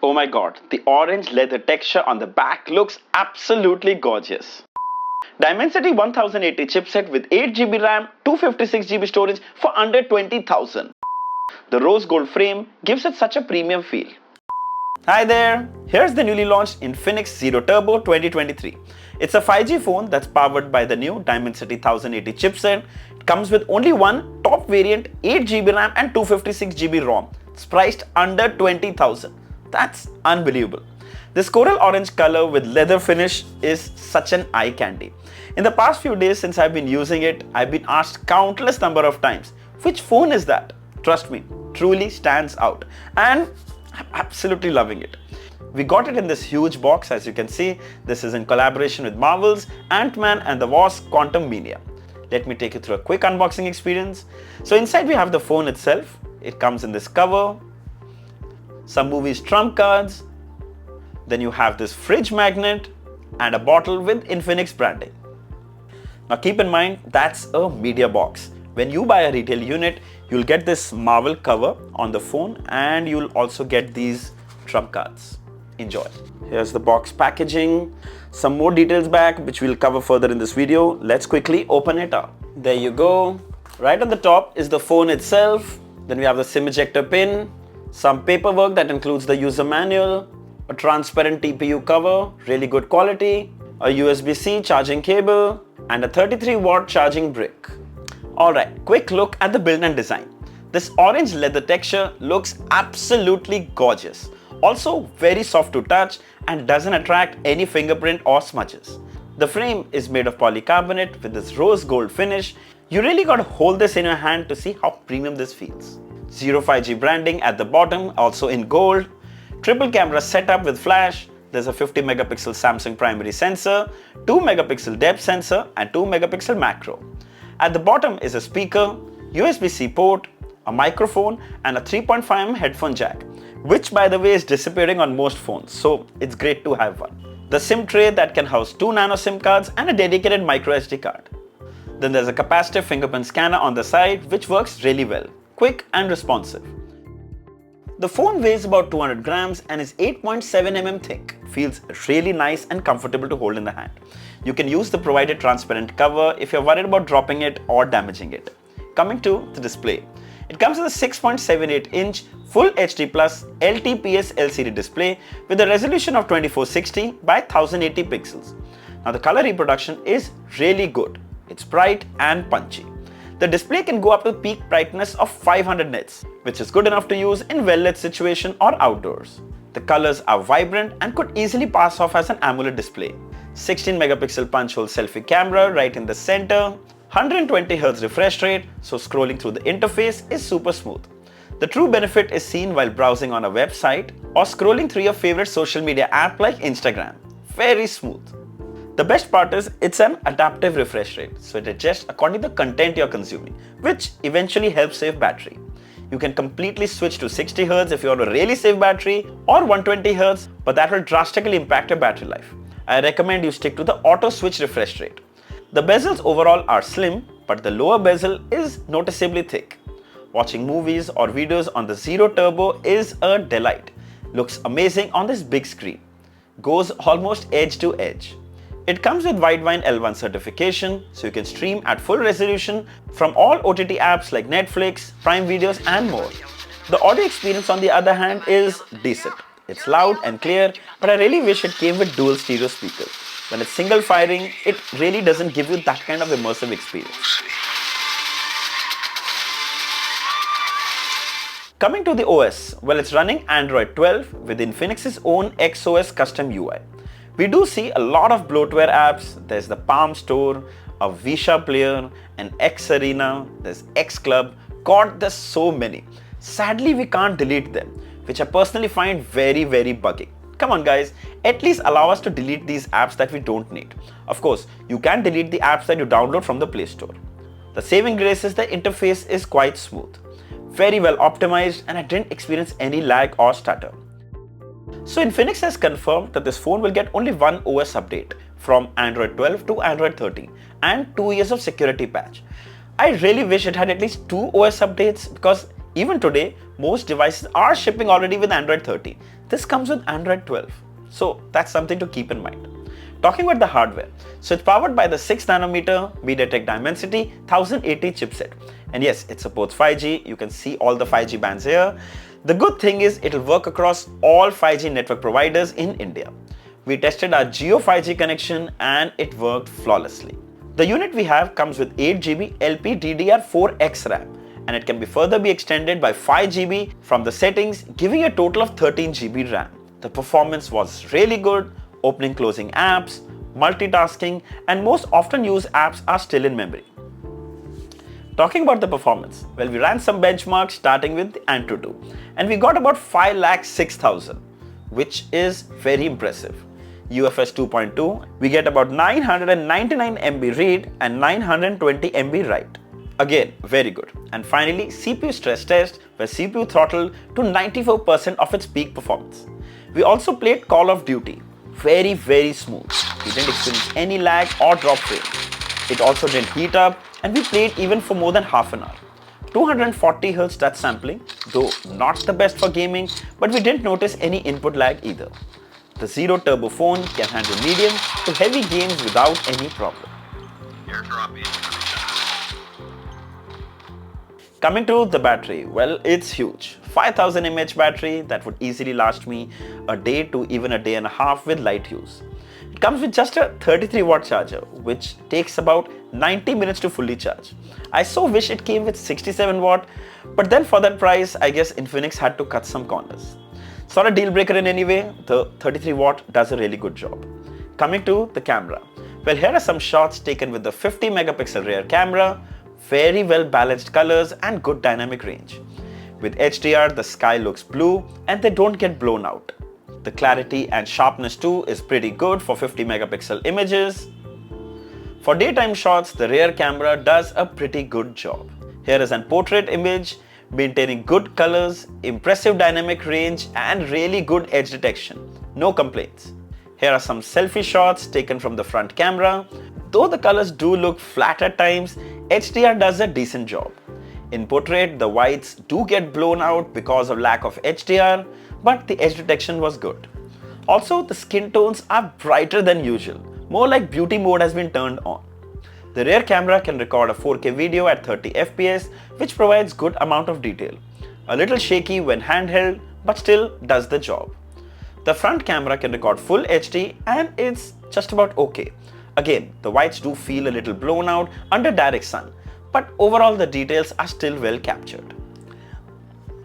Oh my god, the orange leather texture on the back looks absolutely gorgeous. Dimensity 1080 chipset with 8 GB RAM, 256 GB storage for under 20,000. The rose gold frame gives it such a premium feel. Hi there, here's the newly launched Infinix Zero Turbo 2023. It's a 5G phone that's powered by the new Dimensity 1080 chipset. It comes with only one top variant, 8 GB RAM and 256 GB ROM. It's priced under 20,000. That's unbelievable. This coral orange color with leather finish is such an eye candy. In the past few days since I've been using it, I've been asked countless number of times, which phone is that? Trust me, truly stands out. And I'm absolutely loving it. We got it in this huge box, as you can see. This is in collaboration with Marvel's Ant-Man and the Wasp Quantumania. Let me take you through a quick unboxing experience. So inside we have the phone itself. It comes in this cover, some movies trump cards, then you have this fridge magnet and a bottle with Infinix branding. Now keep in mind, that's a media box. When you buy a retail unit, you'll get this Marvel cover on the phone and you'll also get these trump cards. Enjoy. Here's the box packaging, some more details back which we'll cover further in this video. Let's quickly open it up. There you go. Right on the top is the phone itself. Then we have the SIM ejector pin, some paperwork that includes the user manual, a transparent TPU cover, really good quality, a USB-C charging cable, and a 33-watt charging brick. Alright, quick look at the build and design. This orange leather texture looks absolutely gorgeous. Also very soft to touch and doesn't attract any fingerprint or smudges. The frame is made of polycarbonate with this rose gold finish. You really gotta hold this in your hand to see how premium this feels. 5G branding at the bottom, also in gold. Triple camera setup with flash. There's a 50 megapixel Samsung primary sensor, 2 megapixel depth sensor and 2 megapixel macro. At the bottom is a speaker, USB-C port, a microphone and a 3.5mm headphone jack, which by the way is disappearing on most phones, so it's great to have one. The SIM tray that can house 2 nano SIM cards and a dedicated micro SD card. Then there's a capacitive fingerprint scanner on the side which works really well, quick and responsive. The phone weighs about 200 grams and is 8.7mm thick. Feels really nice and comfortable to hold in the hand. You can use the provided transparent cover if you're worried about dropping it or damaging it. Coming to the display. It comes with a 6.78-inch Full HD Plus LTPS LCD display with a resolution of 2460 by 1080 pixels. Now the color reproduction is really good. It's bright and punchy. The display can go up to peak brightness of 500 nits, which is good enough to use in well-lit situation or outdoors. The colors are vibrant and could easily pass off as an AMOLED display. 16 megapixel punch hole selfie camera right in the center, 120Hz refresh rate, so scrolling through the interface is super smooth. The true benefit is seen while browsing on a website or scrolling through your favorite social media app like Instagram. Very smooth. The best part is it's an adaptive refresh rate, so it adjusts according to the content you're consuming, which eventually helps save battery. You can completely switch to 60Hz if you want a really save battery or 120Hz, but that will drastically impact your battery life. I recommend you stick to the auto switch refresh rate. The bezels overall are slim, but the lower bezel is noticeably thick. Watching movies or videos on the Zero Turbo is a delight. Looks amazing on this big screen. Goes almost edge to edge. It comes with Widevine L1 certification, so you can stream at full resolution from all OTT apps like Netflix, Prime Videos and more. The audio experience on the other hand is decent. It's loud and clear, but I really wish it came with dual stereo speakers. When it's single firing, it really doesn't give you that kind of immersive experience. Coming to the OS, well, it's running Android 12 with Infinix's own XOS custom UI. We do see a lot of bloatware apps. There's the Palm Store, a Visha player, an X Arena, there's X Club. God, there's so many. Sadly, we can't delete them, which I personally find very bugging. Come on guys, at least allow us to delete these apps that we don't need. Of course, you can delete the apps that you download from the Play Store. The saving grace is the interface is quite smooth. Very well optimized and I didn't experience any lag or stutter. So Infinix has confirmed that this phone will get only one OS update from Android 12 to Android 13 and 2 years of security patch. I really wish it had at least 2 OS updates because even today, most devices are shipping already with Android 13. This comes with Android 12. So that's something to keep in mind. Talking about the hardware, so it's powered by the 6nm MediaTek Dimensity 1080 chipset. And yes, it supports 5G. You can see all the 5G bands here. The good thing is it'll work across all 5G network providers in India. We tested our Jio 5G connection and it worked flawlessly. The unit we have comes with 8GB LPDDR4X RAM and it can be further extended by 5GB from the settings, giving a total of 13GB RAM. The performance was really good. Opening, closing apps, multitasking, and most often used apps are still in memory. Talking about the performance, well, we ran some benchmarks starting with the Antutu, and we got about 5,06,000, which is very impressive. UFS 2.2, we get about 999 MB read and 920 MB write. Again, very good. And finally, CPU stress test, where CPU throttled to 94% of its peak performance. We also played Call of Duty. Very smooth. We didn't experience any lag or drop frames. It also didn't heat up and we played even for more than half an hour. 240Hz touch sampling, though not the best for gaming, but we didn't notice any input lag either. The Zero Turbo phone can handle medium to heavy games without any problem. Coming to the battery, well, it's huge. 5000 mAh battery that would easily last me a day to even a day and a half with light use. It comes with just a 33-watt charger, which takes about 90 minutes to fully charge. I so wish it came with 67 watt, but then for that price, I guess Infinix had to cut some corners. It's not a deal breaker in any way. The 33 watt does a really good job. Coming to the camera, well, here are some shots taken with the 50 megapixel rear camera, very well balanced colors and good dynamic range. With HDR, the sky looks blue and they don't get blown out. The clarity and sharpness too is pretty good for 50 megapixel images. For daytime shots, the rear camera does a pretty good job. Here is an portrait image, maintaining good colors, impressive dynamic range and really good edge detection. No complaints. Here are some selfie shots taken from the front camera. Though the colors do look flat at times, HDR does a decent job. In portrait, the whites do get blown out because of lack of HDR, but the edge detection was good. Also, the skin tones are brighter than usual, more like beauty mode has been turned on. The rear camera can record a 4K video at 30 FPS, which provides good amount of detail. A little shaky when handheld, but still does the job. The front camera can record full HD and it's just about okay. Again, the whites do feel a little blown out under direct sun, but overall the details are still well captured.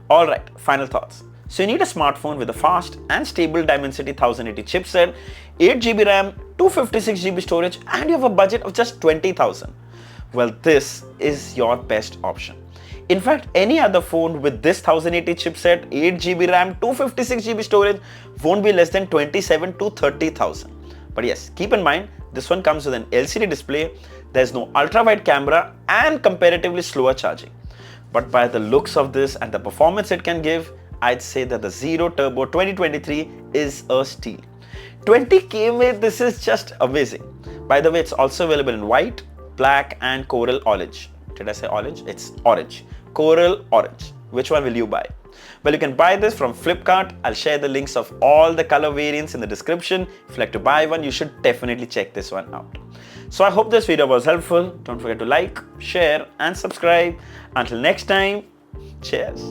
Alright, final thoughts. So you need a smartphone with a fast and stable Dimensity 1080 chipset, 8GB RAM, 256GB storage and you have a budget of just 20,000. Well, this is your best option. In fact, any other phone with this 1080 chipset, 8GB RAM, 256GB storage won't be less than 27 to 30,000. But yes, keep in mind, this one comes with an LCD display, there's no ultra-wide camera and comparatively slower charging. But by the looks of this and the performance it can give, I'd say that the Zero Turbo 2023 is a steal. 20K mein, this is just amazing. By the way, it's also available in white, black and coral orange. Did I say orange? It's orange. Coral orange. Which one will you buy? Well, you can buy this from Flipkart. I'll share the links of all the color variants in the description. If you'd like to buy one, you should definitely check this one out. So I hope this video was helpful. Don't forget to like, share and subscribe. Until next time, cheers.